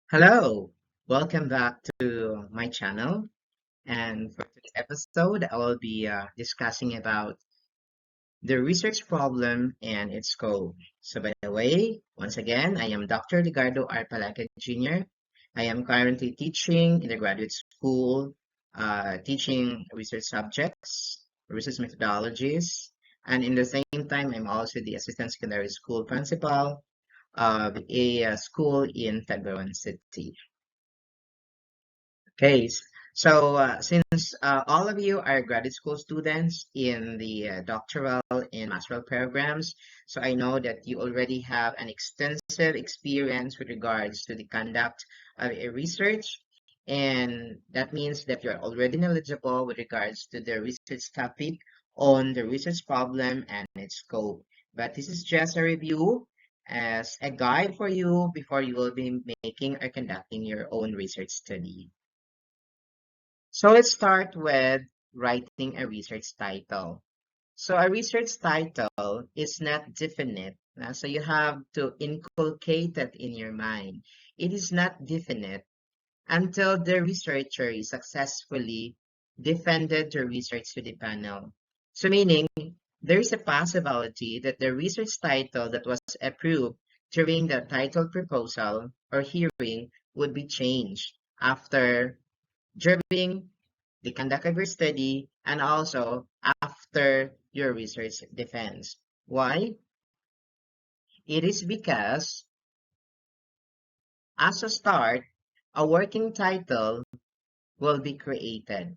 Hello, welcome back to my channel. And for today's episode, I will be discussing about the research problem and its scope. So, by the way, once again, I am Dr. Ligardo R. Palaca Jr. I am currently teaching in the graduate school, teaching research subjects, research methodologies, and in the same time, I'm also the assistant secondary school principal of a school in Tagbawan City. Okay, since all of you are graduate school students in the doctoral and master's programs, so I know that you already have an extensive experience with regards to the conduct of a research, and that means that you're already knowledgeable with regards to the research topic on the research problem and its scope. But this is just a review as a guide for you before you will be making or conducting your own research study. So let's start with writing a research title. So a research title is not definite. So you have to inculcate it in your mind. It is not definite until the researcher is successfully defended the research to the panel. So meaning there is a possibility that the research title that was approved during the title proposal or hearing would be changed after during the conduct of your study, and also after your research defense. Why? It is because, as a start, a working title will be created.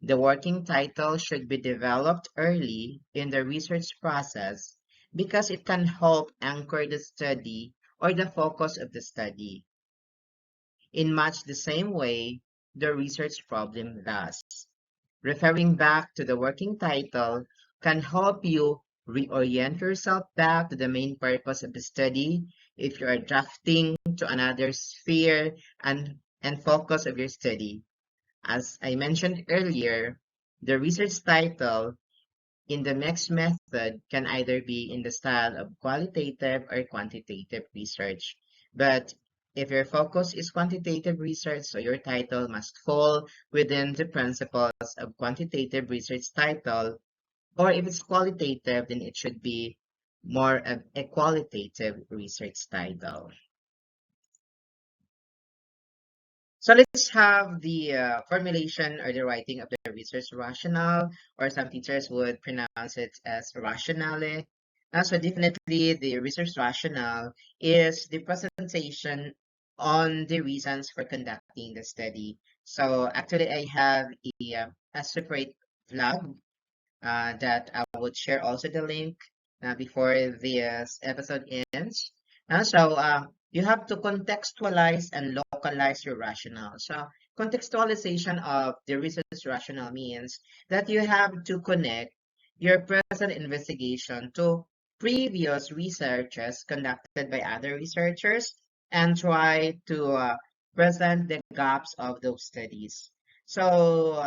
The working title should be developed early in the research process because it can help anchor the study or the focus of the study in much the same way the research problem does. Referring back to the working title can help you reorient yourself back to the main purpose of the study if you are drafting to another sphere and focus of your study. As I mentioned earlier, the research title in the mixed method can either be in the style of qualitative or quantitative research. But if your focus is quantitative research, so your title must fall within the principles of quantitative research title, or if it's qualitative, then it should be more of a qualitative research title. So let's have the formulation or the writing of the research rationale, or some teachers would pronounce it as rationale. So definitely the research rationale is the presentation on the reasons for conducting the study. So actually I have a separate vlog that I would share also the link before this episode ends. You have to contextualize and localize your rationale. So contextualization of the research rationale means that you have to connect your present investigation to previous researches conducted by other researchers and try to present the gaps of those studies. So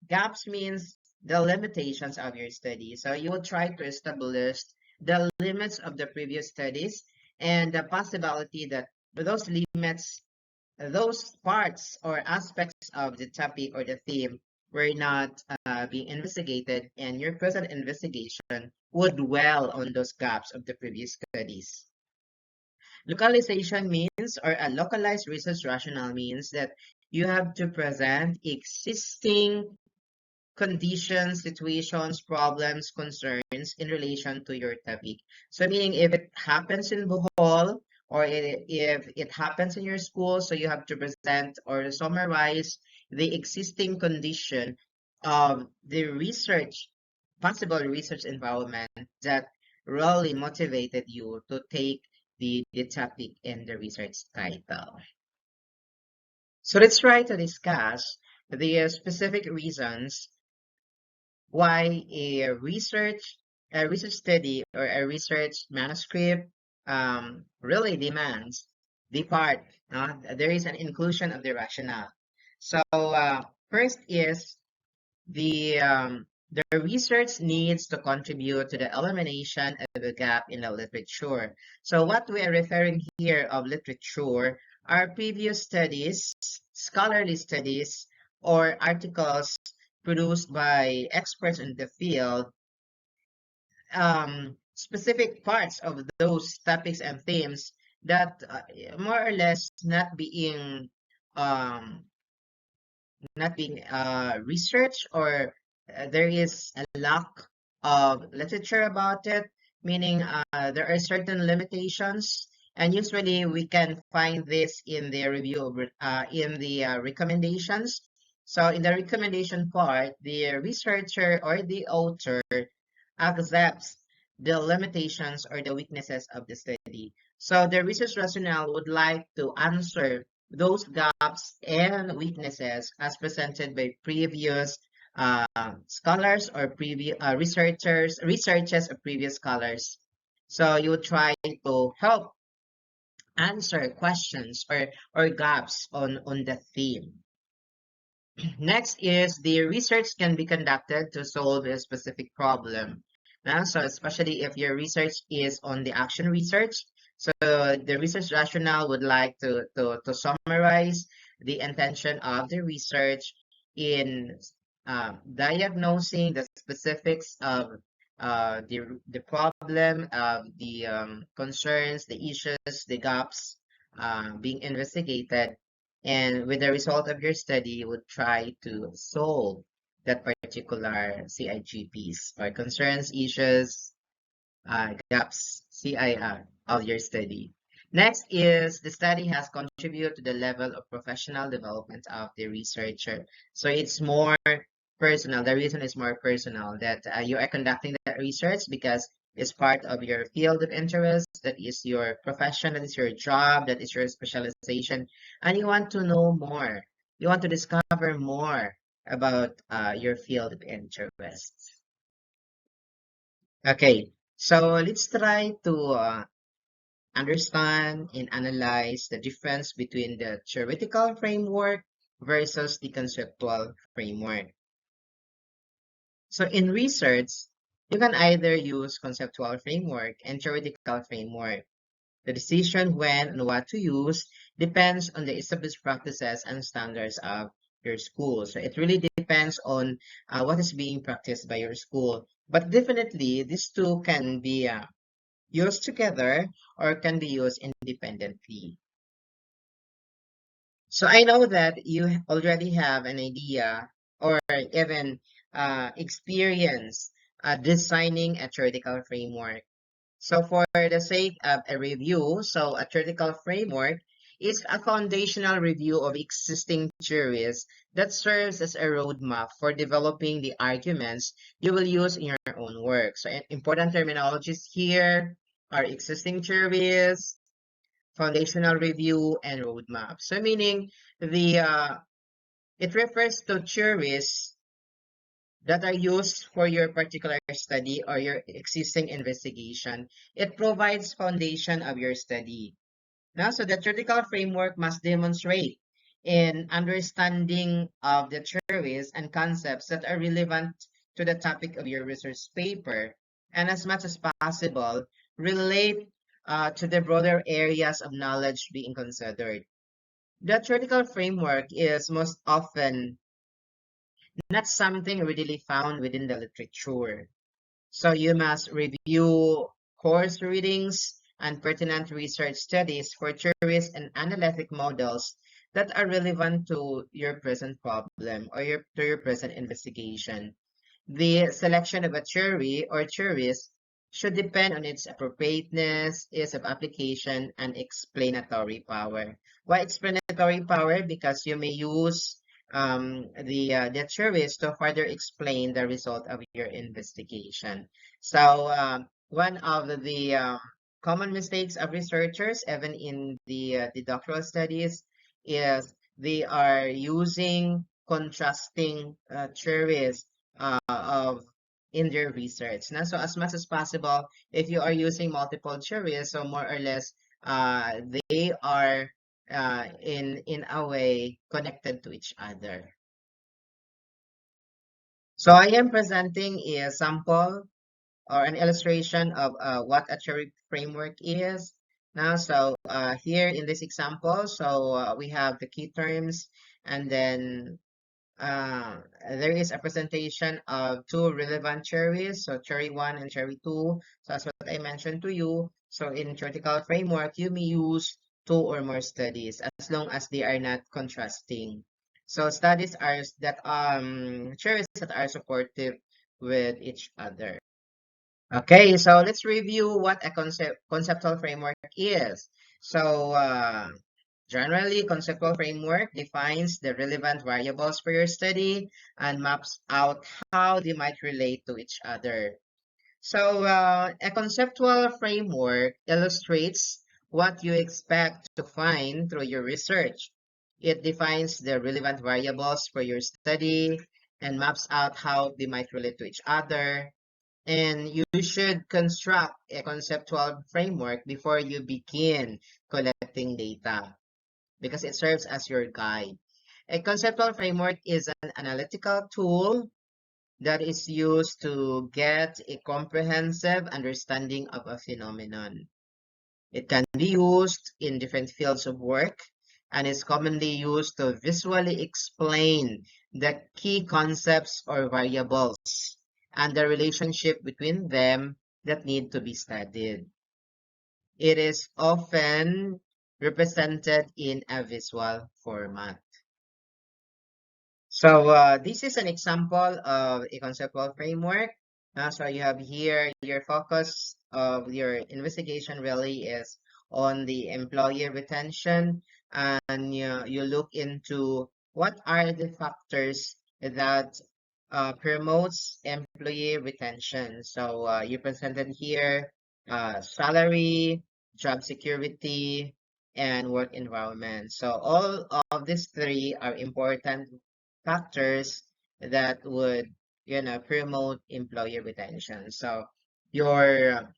gaps means the limitations of your study. So you will try to establish the limits of the previous studies and the possibility that those limits, those parts or aspects of the topic or the theme were not being investigated, and your present investigation would dwell on those gaps of the previous studies. Localization means, or a localized research rationale means that you have to present existing conditions, situations, problems, concerns in relation to your topic. So meaning if it happens in Bohol or if it happens in your school, so you have to present or summarize the existing condition of the research, possible research environment that really motivated you to take the topic in the research title. So let's try to discuss the specific reasons why a research study or a research manuscript really demands the part. There is an inclusion of the rationale. So first is the research needs to contribute to the elimination of the gap in the literature. So what we are referring here of literature are previous studies, scholarly studies, or articles produced by experts in the field, specific parts of those topics and themes that more or less um, not being researched, or there is a lack of literature about it, meaning there are certain limitations, and usually we can find this in the review of in the recommendations. So in the recommendation part, the researcher or the author accepts the limitations or the weaknesses of the study. So the research rationale would like to answer those gaps and weaknesses as presented by previous scholars or previous researches of previous scholars. So you try to help answer questions or gaps on the theme. Next is the research can be conducted to solve a specific problem. So especially if your research is on the action research, so the research rationale would like to summarize the intention of the research in diagnosing the specifics of the problem, of the concerns, the issues, the gaps being investigated, and with the result of your study, you would try to solve that particular CIGPs or concerns, issues, gaps, CIR of your study. Next is the study has contributed to the level of professional development of the researcher. So it's more personal. The reason is more personal that you are conducting that research because it's part of your field of interest, that is your profession, that is your job, that is your specialization, and you want to know more. You want to discover more about your field of interest. Okay, so let's try to understand and analyze the difference between the theoretical framework versus the conceptual framework. So in research, you can either use conceptual framework and theoretical framework. The decision when and what to use depends on the established practices and standards of your school. So it really depends on what is being practiced by your school. But definitely, these two can be used together or can be used independently. So I know that you already have an idea or even experience designing a theoretical framework. So for the sake of a review, so a theoretical framework is a foundational review of existing theories that serves as a roadmap for developing the arguments you will use in your own work. So important terminologies here are existing theories, foundational review, and roadmap. So meaning the it refers to theories that are used for your particular study or your existing investigation. It provides foundation of your study. Now, so the theoretical framework must demonstrate in understanding of the theories and concepts that are relevant to the topic of your research paper, and as much as possible, relate to the broader areas of knowledge being considered. The theoretical framework is most often not something readily found within the literature. So you must review course readings and pertinent research studies for theories and analytic models that are relevant to your present problem or to your present investigation. The selection of a theory or theories should depend on its appropriateness, ease of application, and explanatory power. Why explanatory power? Because you may use the theories to further explain the result of your investigation. So one of the common mistakes of researchers, even in the doctoral studies, is they are using contrasting theories of in their research. Now, so as much as possible, if you are using multiple theories, so more or less, they are in a way connected to each other. So I am presenting a sample or an illustration of what a theory framework is. Now, here in this example, we have the key terms, and then uh, there is a presentation of two relevant theories, so theory 1 and theory 2. So as what I mentioned to you, so in theoretical framework, you may use two or more studies as long as they are not contrasting. So studies are that theories that are supportive with each other. Okay, so let's review what a conceptual framework is. So, generally, conceptual framework defines the relevant variables for your study and maps out how they might relate to each other. So, a conceptual framework illustrates what you expect to find through your research. It defines the relevant variables for your study and maps out how they might relate to each other, and you should construct a conceptual framework before you begin collecting data because it serves as your guide. A conceptual framework is an analytical tool that is used to get a comprehensive understanding of a phenomenon. It can be used in different fields of work and is commonly used to visually explain the key concepts or variables and the relationship between them that need to be studied. It is often represented in a visual format. So this is an example of a conceptual framework. So you have here your focus of your investigation really is on the employee retention, and you look into what are the factors that promotes employee retention. So you presented here salary, job security, and work environment. So all of these three are important factors that would promote employee retention. So your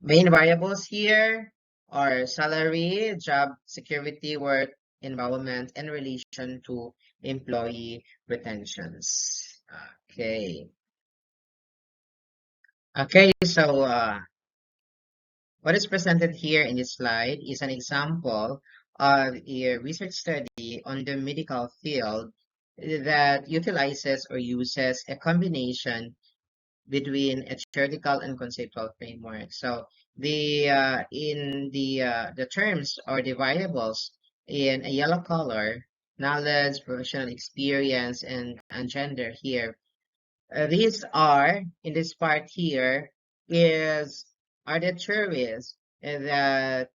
main variables here are salary, job security, work environment, in relation to employee retentions. Okay, so what is presented here in this slide is an example of a research study on the medical field that utilizes or uses a combination between a theoretical and conceptual framework. So the terms or the variables in a yellow color, knowledge, professional experience, and gender here. These are in this part here is are the theories that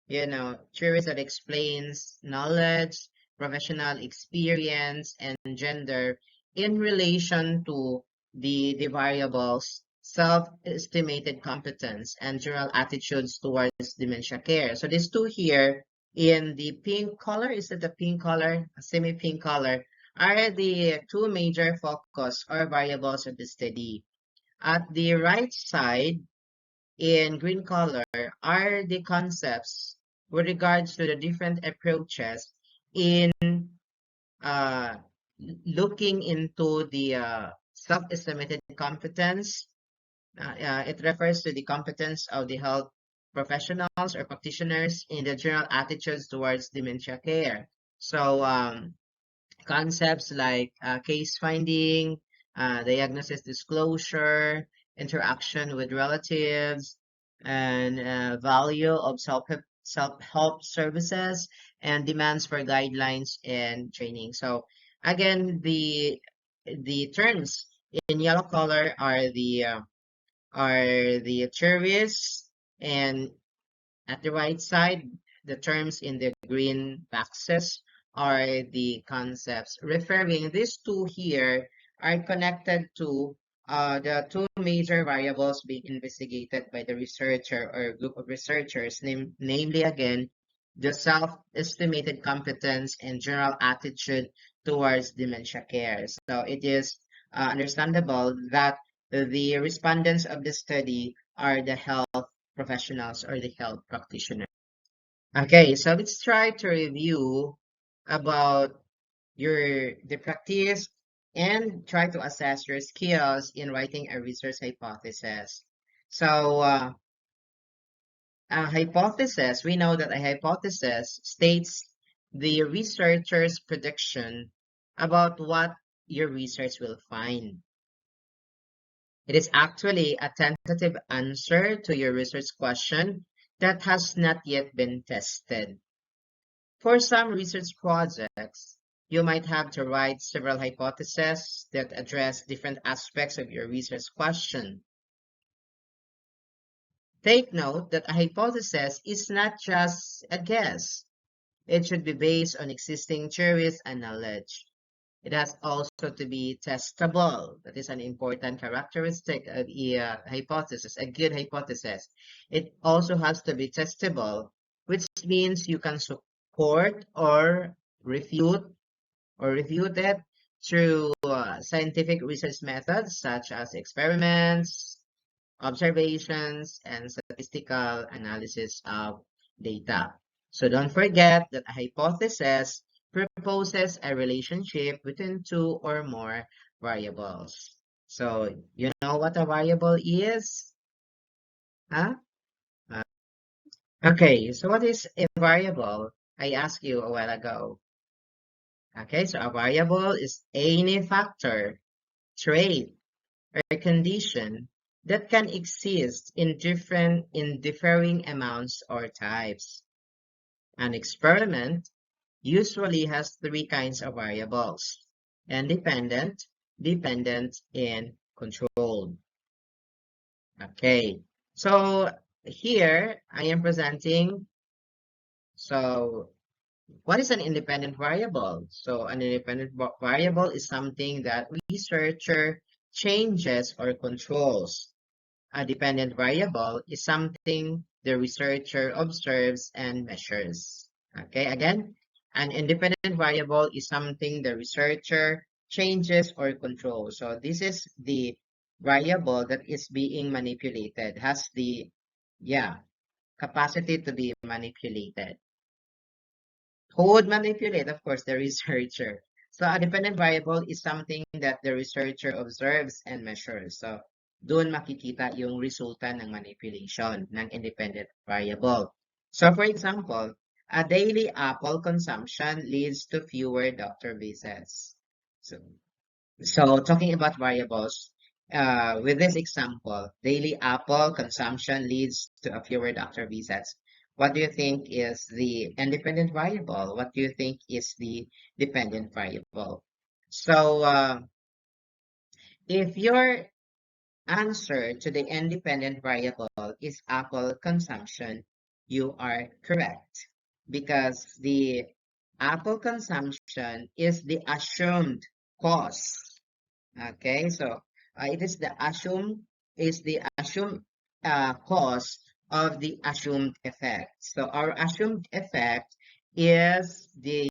theories that explains knowledge, professional experience, and gender in relation to the variables self-estimated competence and general attitudes towards dementia care. So these two here in the pink color, is it the pink color, semi-pink color, are the two major focus or variables of the study. At the right side, in green color, are the concepts with regards to the different approaches in uh, looking into the self-estimated competence. It refers to the competence of the health professionals or practitioners in the general attitudes towards dementia care. So concepts like case finding, diagnosis disclosure, interaction with relatives, and value of self-help services, and demands for guidelines and training. So again, the terms in yellow color are the theories, and at the right side, the terms in the green boxes are the concepts. Referring these two here are connected to the two major variables being investigated by the researcher or group of researchers, namely again, the self-estimated competence and general attitude towards dementia care. So it is understandable that the respondents of the study are the health professionals or the health practitioner. Okay, so let's try to review about the practice and try to assess your skills in writing a research hypothesis. So A hypothesis, we know that a hypothesis states the researcher's prediction about what your research will find. It is actually a tentative answer to your research question that has not yet been tested. For some research projects, you might have to write several hypotheses that address different aspects of your research question. Take note that a hypothesis is not just a guess. It should be based on existing theories and knowledge. It has also to be testable. That is an important characteristic of a hypothesis, a good hypothesis. It also has to be testable, which means you can support or refute it through scientific research methods such as experiments, observations, and statistical analysis of data. So don't forget that a hypothesis proposes a relationship between two or more variables. So you know what a variable is? Huh? Uh, okay, so what is a variable? I asked you a while ago. Okay, so a variable is any factor, trait, or condition that can exist in differing amounts or types. An experiment usually has three kinds of variables: independent, dependent, and controlled. Okay, so here I am presenting, so what is an independent variable? So an independent variable is something that researcher changes or controls. A dependent variable is something the researcher observes and measures. Okay, again, an independent variable is something the researcher changes or controls. So this is the variable that is being manipulated, has the, yeah, capacity to be manipulated. Who would manipulate? Of course, the researcher. So a dependent variable is something that the researcher observes and measures. So doon makikita yung resulta ng manipulation ng independent variable. So for example, a daily apple consumption leads to fewer doctor visits. So talking about variables, with this example, daily apple consumption leads to a fewer doctor visits. What do you think is the independent variable? What do you think is the dependent variable? So if your answer to the independent variable is apple consumption, you are correct because the apple consumption is the assumed cause. Okay, so it is the assumed cause of the assumed effect. So our assumed effect is the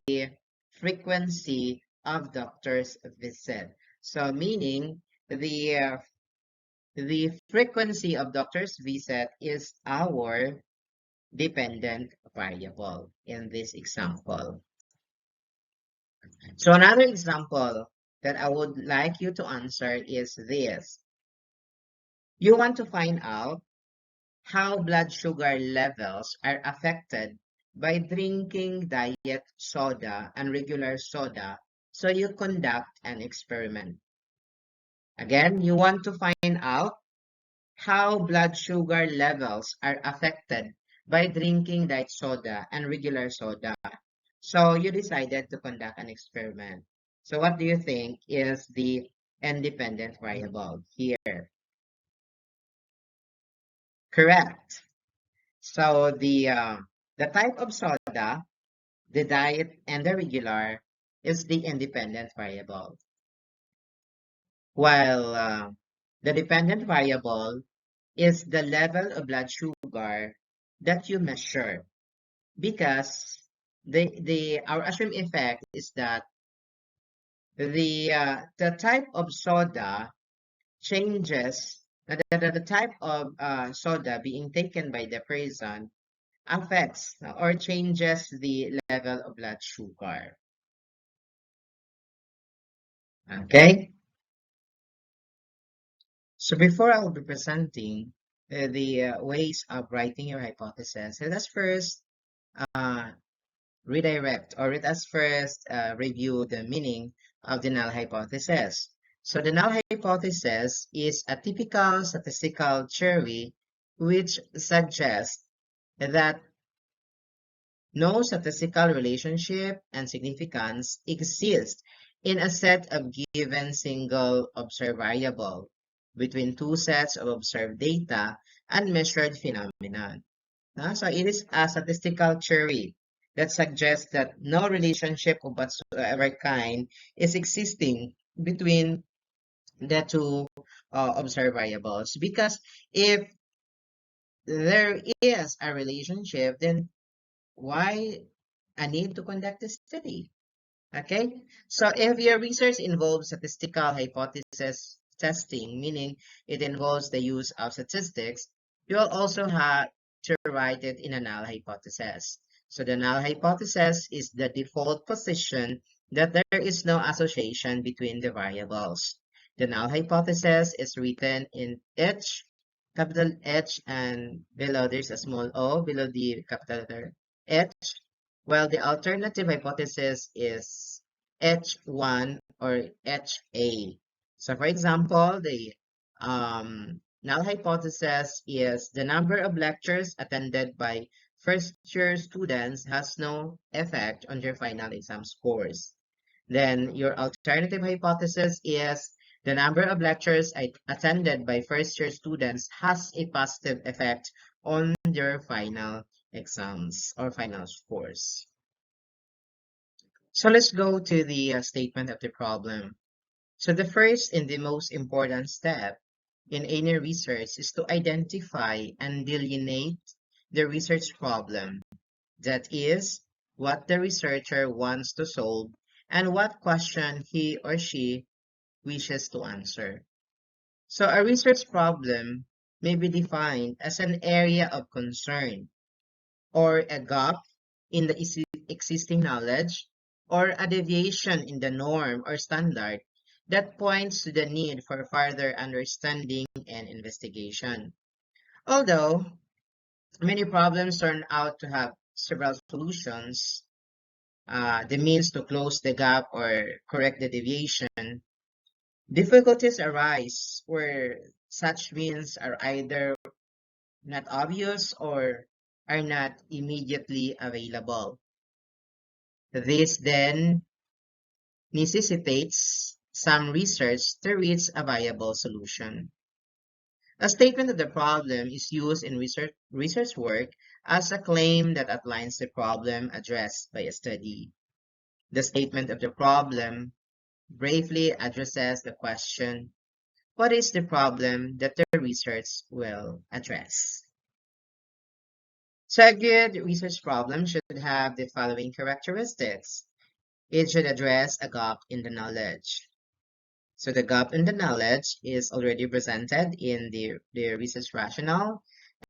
frequency of doctor's visit. So meaning the frequency of doctor's visit is our dependent variable in this example. So another example that I would like you to answer is this. You want to find out how blood sugar levels are affected by drinking diet soda and regular soda, so you conduct an experiment. Again, you want to find out how blood sugar levels are affected by drinking diet soda and regular soda. So you decided to conduct an experiment. So what do you think is the independent variable here? Correct. So the type of soda, the diet, and the regular is the independent variable. While the dependent variable is the level of blood sugar that you measure, because our assumed effect is that the type of soda changes, the type of soda being taken by the person affects or changes the level of blood sugar. Okay, so before I'll be presenting the ways of writing your hypothesis. So let's first uh, redirect, or let us first review the meaning of the null hypothesis. So the null hypothesis is a typical statistical theory which suggests that no statistical relationship and significance exist in a set of given single observed variable between two sets of observed data and measured phenomenon. So it is a statistical theory that suggests that no relationship of whatsoever kind is existing between the two observed variables. Because if there is a relationship, then why a need to conduct a study? Okay, so if your research involves statistical hypothesis testing, meaning it involves the use of statistics, you'll also have to write it in a null hypothesis. So the null hypothesis is the default position that there is no association between the variables. The null hypothesis is written in H, capital H, and below there's a small o below the capital letter H, well, the alternative hypothesis is H1 or HA. So for example, the null hypothesis is the number of lectures attended by first-year students has no effect on your final exam scores. Then your alternative hypothesis is the number of lectures attended by first-year students has a positive effect on their final exams or final scores. So let's go to the statement of the problem. So the first and the most important step in any research is to identify and delineate the research problem. That is, what the researcher wants to solve and what question he or she wishes to answer. So a research problem may be defined as an area of concern or a gap in the existing knowledge, or a deviation in the norm or standard that points to the need for further understanding and investigation. Although many problems turn out to have several solutions, the means to close the gap or correct the deviation, difficulties arise where such means are either not obvious or are not immediately available. This then necessitates some research to reach a viable solution. A statement of the problem is used in research work as a claim that outlines the problem addressed by a study. The statement of the problem briefly addresses the question, what is the problem that the research will address? So a good research problem should have the following characteristics. It should address a gap in the knowledge. So the gap in the knowledge is already presented in the research rationale.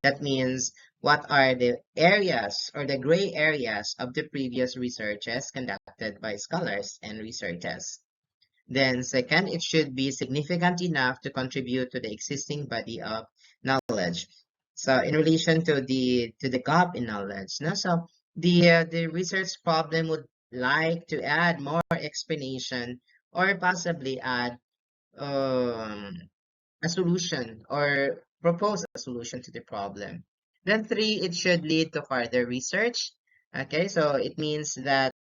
That means what are the areas or the gray areas of the previous researches conducted by scholars and researchers. Then second, it should be significant enough to contribute to the existing body of knowledge. So in relation to the gap in knowledge, no? So the research problem would like to add more explanation or possibly add um, a solution or propose a solution to the problem. Then three, it should lead to further research. Okay, so it means that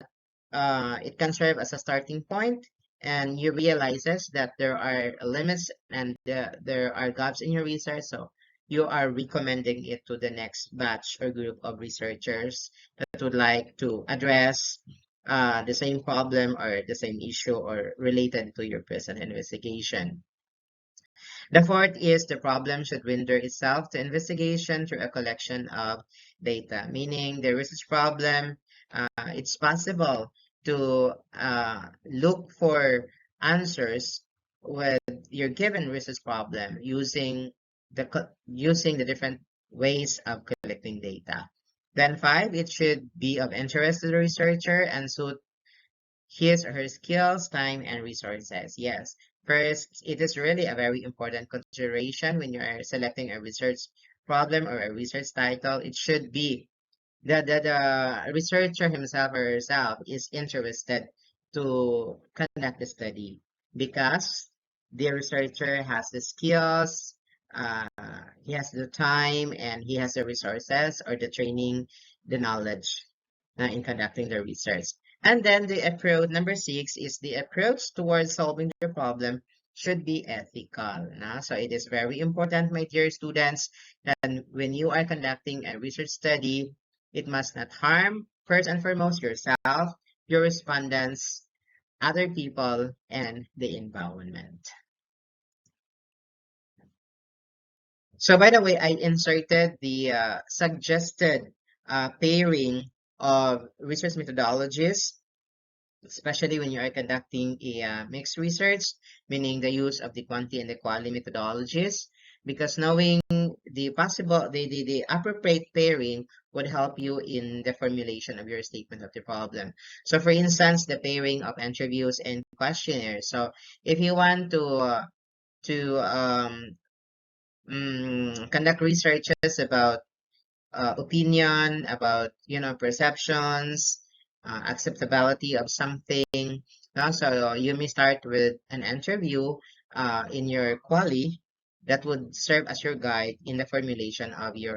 it can serve as a starting point, and you realizes that there are limits and there are gaps in your research, so you are recommending it to the next batch or group of researchers that would like to address the same problem or the same issue or related to your present investigation. The fourth is the problem should render itself to investigation through a collection of data, meaning the research problem, it's possible to look for answers with your given research problem using the different ways of collecting data. Then five, it should be of interest to the researcher and suit his or her skills, time, and resources. Yes. First, it is really a very important consideration when you are selecting a research problem or a research title, it should be the researcher himself or herself is interested to conduct the study because the researcher has the skills, uh, he has the time, and he has the resources or the training, the knowledge in conducting the research. And then the approach, number six, is the approach towards solving the problem should be ethical. So it is very important, my dear students, that when you are conducting a research study, it must not harm, first and foremost, yourself, your respondents, other people, and the environment. So, by the way, I inserted the suggested pairing of research methodologies, especially when you are conducting a mixed research, meaning the use of the quantity and the quality methodologies, because knowing the appropriate pairing would help you in the formulation of your statement of the problem. So for instance, the pairing of interviews and questionnaires. So if you want to conduct researches about opinion, about perceptions, acceptability of something. So you may start with an interview in your quali that would serve as your guide in the formulation of your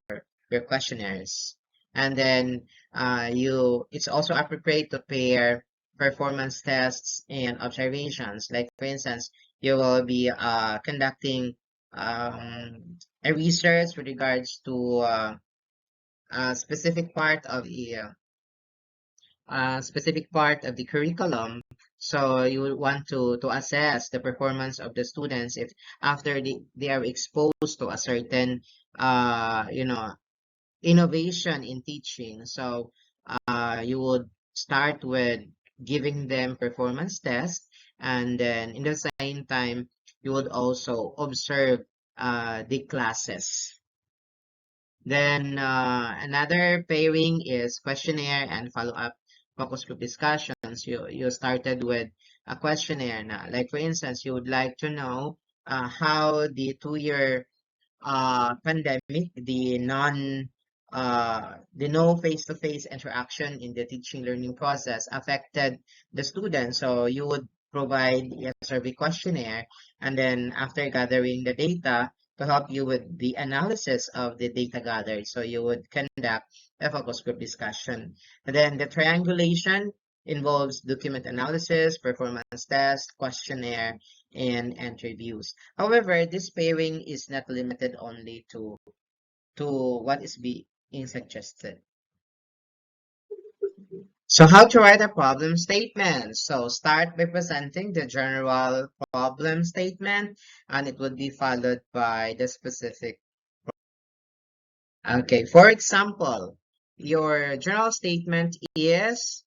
questionnaires. And then it's also appropriate to pair performance tests and observations. Like for instance, you will be conducting a research with regards to a specific part of the curriculum. So you would want to assess the performance of the students if after they are exposed to a certain innovation in teaching. So you would start with giving them performance tests, and then in the same time you would also observe the classes. Then another pairing is questionnaire and follow-up focus group discussions. You started with a questionnaire now. Like for instance, you would like to know how the 2-year pandemic, the no face-to-face interaction in the teaching learning process affected the students. So you would provide a survey questionnaire, and then after gathering the data to help you with the analysis of the data gathered, so you would conduct a focus group discussion. And then the triangulation involves document analysis, performance test, questionnaire, and interviews. However, this pairing is not limited only to what is being suggested. So how to write a problem statement? So start by presenting the general problem statement, and it would be followed by the specific. Okay, for example, your general statement is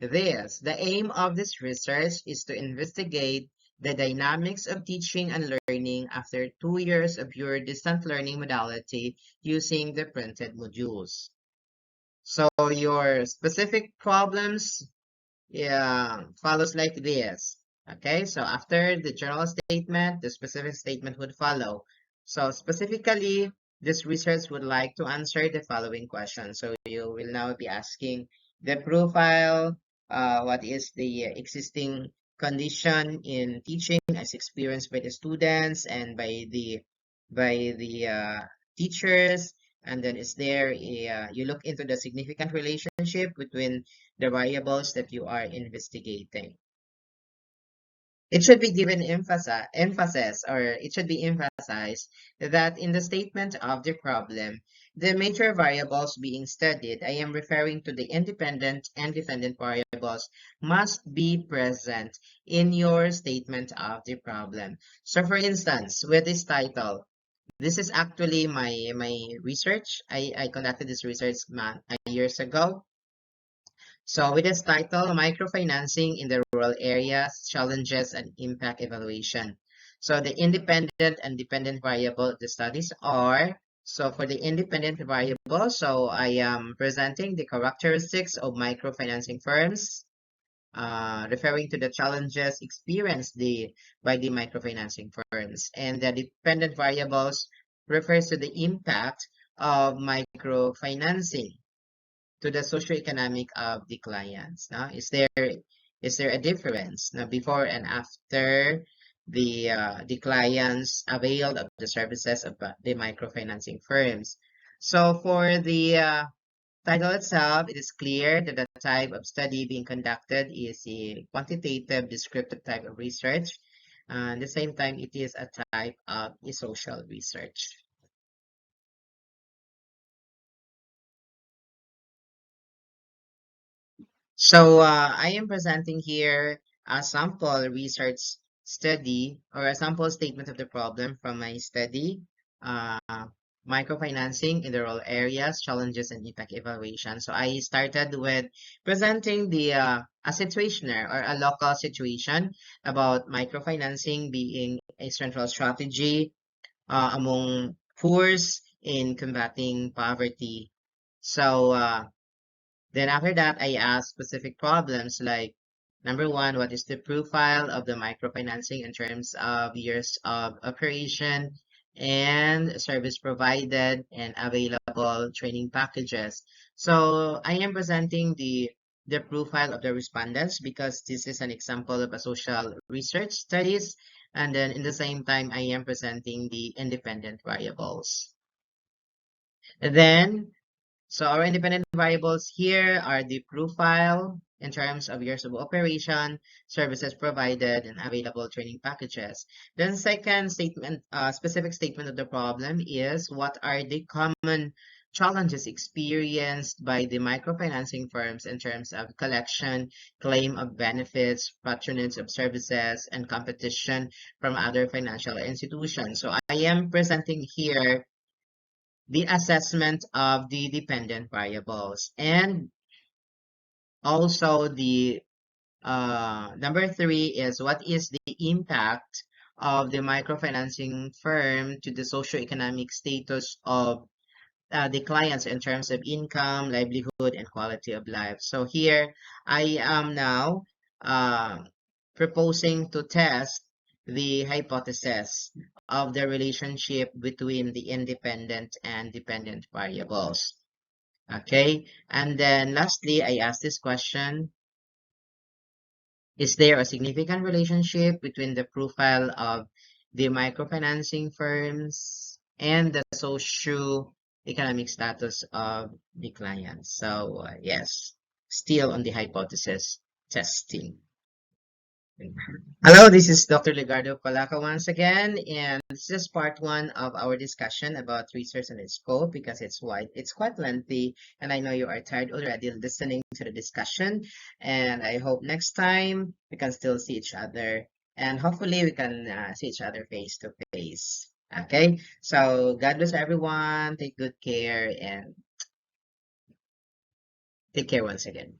this: the aim of this research is to investigate the dynamics of teaching and learning after 2 years of pure distant learning modality using the printed modules. So your specific problems follows like this. Okay, so after the general statement, the specific statement would follow. So specifically, this research would like to answer the following questions. So you will now be asking the profile, what is the existing condition in teaching as experienced by the students and by the teachers, and then is there you look into the significant relationship between the variables that you are investigating. It should be given emphasis, or it should be emphasized that in the statement of the problem, the major variables being studied, I am referring to the independent and dependent variables, must be present in your statement of the problem. So for instance, with this title, this is actually my research. I conducted this research years ago. So with this title, Microfinancing in the Rural Areas, Challenges and Impact Evaluation. So the independent and dependent variable of the studies are, so for the independent variable, so I am presenting the characteristics of microfinancing firms, referring to the challenges experienced by the microfinancing firms. And the dependent variables refers to the impact of microfinancing to the socioeconomic of the clients? Now, is there a difference now before and after the clients availed of the services of the microfinancing firms? So for the title itself, it is clear that the type of study being conducted is a quantitative descriptive type of research. At the same time, it is a type of a social research. So I am presenting here a sample research study or a sample statement of the problem from my study, uh, microfinancing in the rural areas, challenges and impact evaluation. So I started with presenting a situationer or a local situation about microfinancing being a central strategy among poors in combating poverty. So then after that, I ask specific problems like number one, what is the profile of the microfinancing in terms of years of operation and service provided and available training packages. So I am presenting the profile of the respondents because this is an example of a social research studies. And then in the same time, I am presenting the independent variables. And then so our independent variables here are the profile in terms of years of operation, services provided, and available training packages. Then second statement, specific statement of the problem is what are the common challenges experienced by the microfinancing firms in terms of collection, claim of benefits, patronage of services, and competition from other financial institutions. So I am presenting here the assessment of the dependent variables. And also the number three is what is the impact of the microfinancing firm to the socioeconomic status of the clients in terms of income, livelihood, and quality of life. So here I am now uh, proposing to test the hypothesis of the relationship between the independent and dependent variables. Okay, and then lastly, I asked this question: is there a significant relationship between the profile of the microfinancing firms and the socio-economic status of the clients? So, yes, still on the hypothesis testing. Hello, this is Dr. Legardo Palaca once again, and this is part one of our discussion about research and its scope because it's quite lengthy, and I know you are tired already listening to the discussion. And I hope next time we can still see each other, and hopefully we can see each other face to face. Okay, so God bless everyone. Take good care and take care once again.